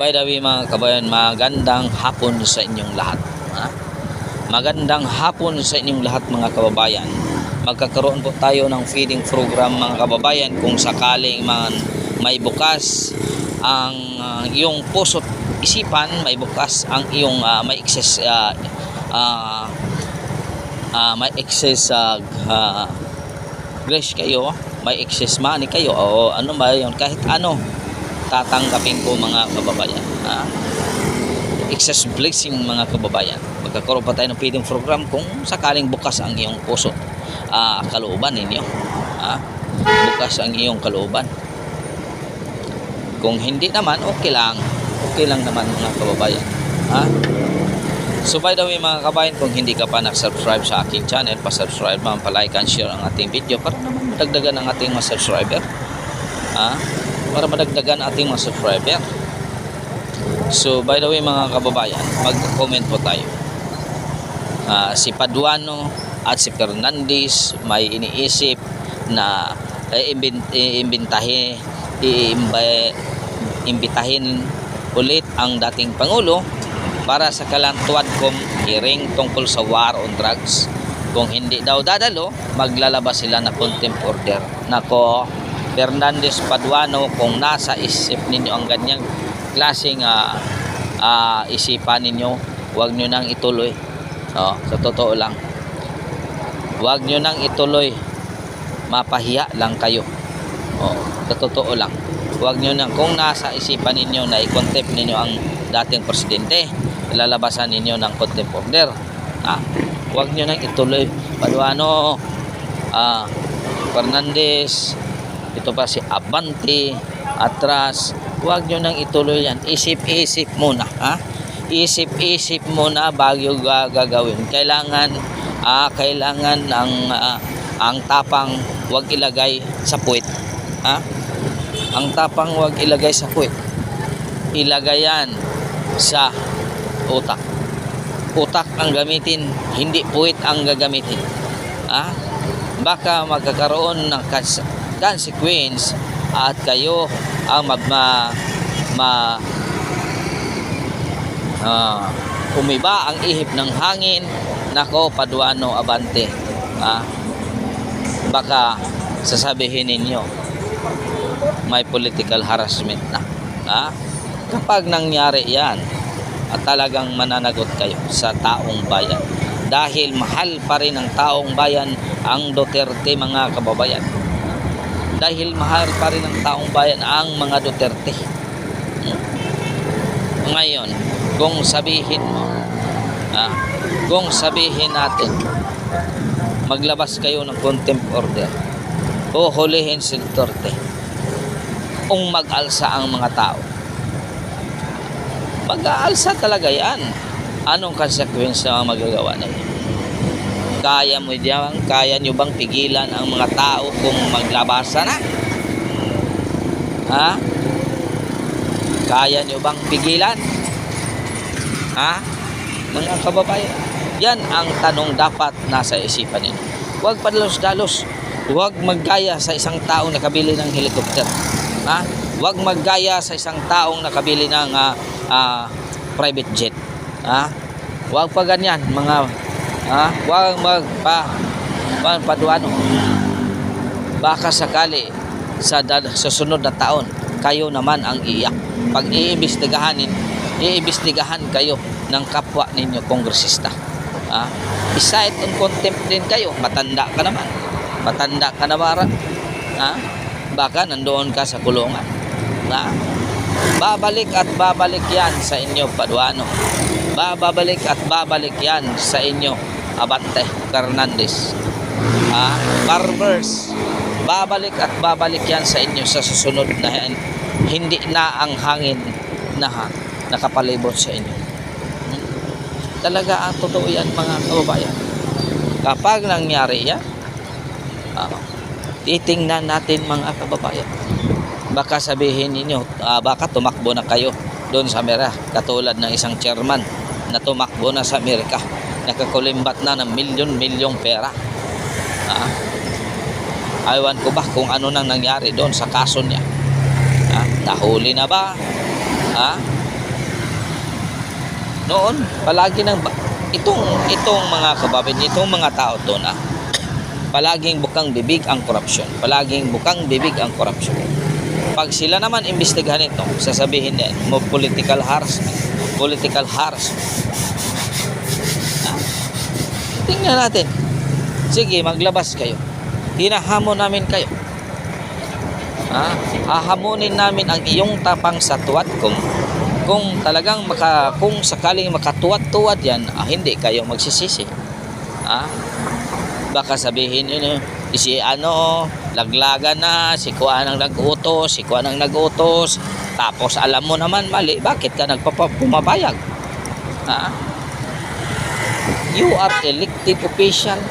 by the way mga kabayan, magandang hapon sa inyong lahat. Magandang hapon sa inyong lahat mga kababayan. Magkakaroon po tayo ng feeding program mga kababayan kung sakaling may bukas ang iyong puso't isipan, may bukas ang iyong may excess grace kayo, may excess money kayo o ano ba yun, kahit ano tatanggapin ko mga kababayan. Excess blessing mga kababayan. Magkakaroon pa tayo ng feeding program kung sakaling bukas ang iyong puso, kalooban ninyo. Bukas ang iyong kalooban. Kung hindi naman, okay lang naman mga kababayan. So by the way mga kababayan, kung hindi ka pa nag-subscribe sa aking channel, pa-subscribe naman, pa-like and share ang ating video para naman madagdagan ang ating mga subscriber. Para madagdagan ating mga subscriber. So by the way mga kababayan, mag-comment po tayo. Si Paduano at si Fernandez may iniisip na imbitahin ulit ang dating Pangulo para sa kalantuad hearing tungkol sa war on drugs. Kung hindi daw dadalo, maglalabas sila na contempt order. Nako, Fernandez, Paduano, kung nasa isip ninyo ang ganyang klaseng isipan ninyo, huwag nyo nang ituloy. Sa totoo lang, huwag nyo nang ituloy. Mapahiya lang kayo. Sa totoo lang, huwag nyo nang, kung nasa isipan ninyo na i-contempt ninyo ang dating presidente, lalabasan ninyo ng contempt order. Huwag nyo nang ituloy. Paduano, Fernandez, ito pa si Abante, Atras, huwag nyo nang ituloy yan. Isip-isip muna. Isip-isip muna bago gagawin. Kailangan ang tapang huwag ilagay sa puwet. Ang tapang huwag ilagay sa puwet. Ilagay yan sa utak. Utak ang gamitin, hindi puwet ang gagamitin. Baka magkakaroon ng consequence at kayo ang umiba ang ihip ng hangin. Nako, Paduano, Abante, baka sasabihin ninyo may political harassment na. Kapag nangyari yan, at talagang mananagot kayo sa taong bayan, dahil mahal pa rin ng taong bayan ang Duterte mga kababayan. Dahil mahal pa rin ng taong bayan ang mga Duterte. Ngayon, kung sabihin mo, kung sabihin natin maglabas kayo ng contempt order, huhulihin si Duterte, kung mag-alsa ang mga tao, mag-aalsa talaga yan. Anong consequence na magagawa na yan? Kaya nyo bang pigilan ang mga tao kung maglabasa na? Kaya nyo bang pigilan? Mga kababayan, yan ang tanong dapat nasa isipan ninyo. Huwag padalos-dalos. Huwag maggaya sa isang taong nakabili ng helicopter. Huwag maggaya sa isang taong nakabili ng private jet. Huwag pa ganyan mga huwag Paduano. Baka sakali sa sunod na taon kayo naman ang iyak. Pag iimbestigahan kayo ng kapwa ninyo kongresista. Isite on contempt din kayo. Matanda ka na bara. Baka nandoon ka sa kulungan. Babalik at babalik yan sa inyo, Paduano. Babalik at babalik yan sa inyo, Abante, Fernandez. Barbers, babalik at babalik yan sa inyo sa susunod na hindi na ang hangin na nakapalibot sa inyo. Talaga ang totoo yan mga kababayan. Kapag nangyari yan, titingnan natin mga kababayan. Baka sabihin ninyo, baka tumakbo na kayo doon sa Amerika, katulad ng isang chairman na tumakbo na sa Amerika, nakakulimbat na ng milyon-milyong pera. Aywan ko ba kung ano nang nangyari doon sa kaso niya. Nahuli na ba? Noon, palagi itong mga kababayan, itong mga tao to na palaging bukang bibig ang korupsyon. Palaging bukang bibig ang korupsyon. Pag sila naman imbestigahan ito, sasabihin din mo political harassment. Political harassment. Tingnan natin. Sige, maglabas kayo. Hinahamon namin kayo. Hahamunin namin ang iyong tapang sa tuwad kung talagang kung sakaling makatuwad-tuwad yan, hindi kayo magsisisi. Baka sabihin si laglagan na, si Kuan ang nag-utos, tapos alam mo naman mali, bakit ka pumabayag? You are elected official,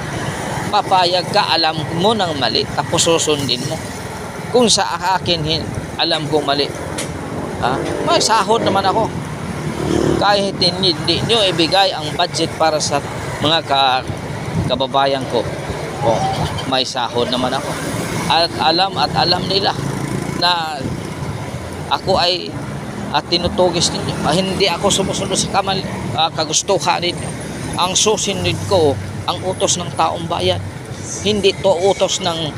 papayag ka, alam mo nang mali, tapos susundin mo. Kung sa akin alam kong mali, may sahod naman ako. Kahit hindi nyo ibigay ang budget para sa mga kababayan ko, may sahod naman ako. At alam nila na ako ay tinutugis ninyo. Hindi ako sumusunod sa kagustuhan ninyo. Ang susunod ko ang utos ng taong bayan, hindi to utos ng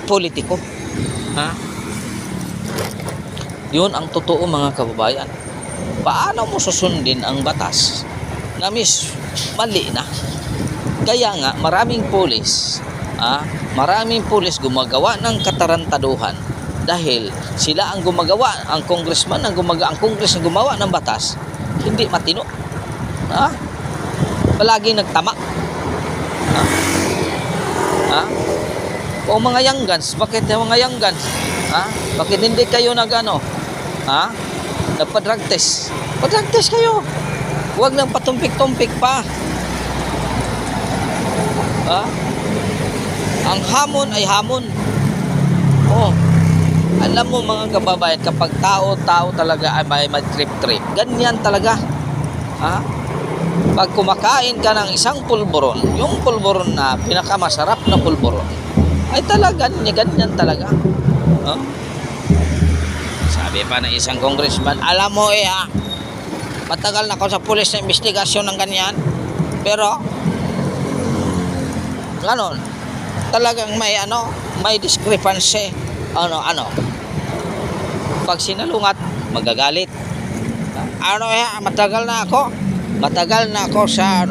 politiko. Yun ang totoo, mga kababayan. Paano mo susundin ang batas na mali na? Kaya nga maraming pulis gumagawa ng katarantaduhan dahil sila ang gumagawa, ang Congress ang gumawa ng batas, hindi matino. Palagi nagtama. O mga young guns, bakit yung mga young guns? Bakit hindi kayo nagpa-drug test? Pa-drug test kayo. Huwag nang patumpik-tumpik pa. Ang hamon ay hamon. Alam mo, mga kababayan, kapag tao talaga ay may trip-trip, ganyan talaga. Pag kumakain ka ng isang pulburon, yung pulburon na pinakamasarap na pulburon, ay talaga ganyan talaga. Sabi pa ng isang congressman, alam mo matagal na ako sa pulis na investigasyon ng ganyan, pero ganon, talagang may discrepancy. Pag sinalungat, magagalit. Matagal na ako sa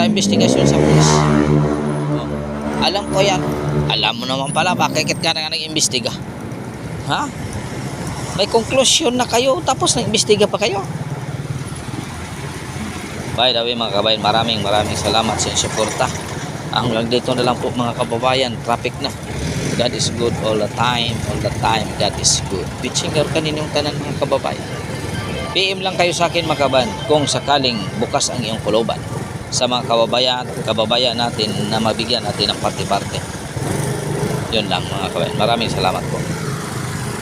investigasyon sa pulis. Alam ko yan. Alam mo naman pala, bakit ka na nag-imbestiga? May konklusyon na kayo, tapos nag-imbestiga pa kayo. By the way, mga kabayan, maraming salamat sa inyong suporta. Hanggang dito na lang po, mga kababayan. Traffic na. God is good all the time. God is good. Pitching out kaninyong tanan, mga kababayan. PM lang kayo sa akin, mga kabayan, kung sakaling bukas ang iyong kuloban sa mga kababayan natin na mabigyan natin ng parte-parte. Yun lang, mga kabayan. Maraming salamat po.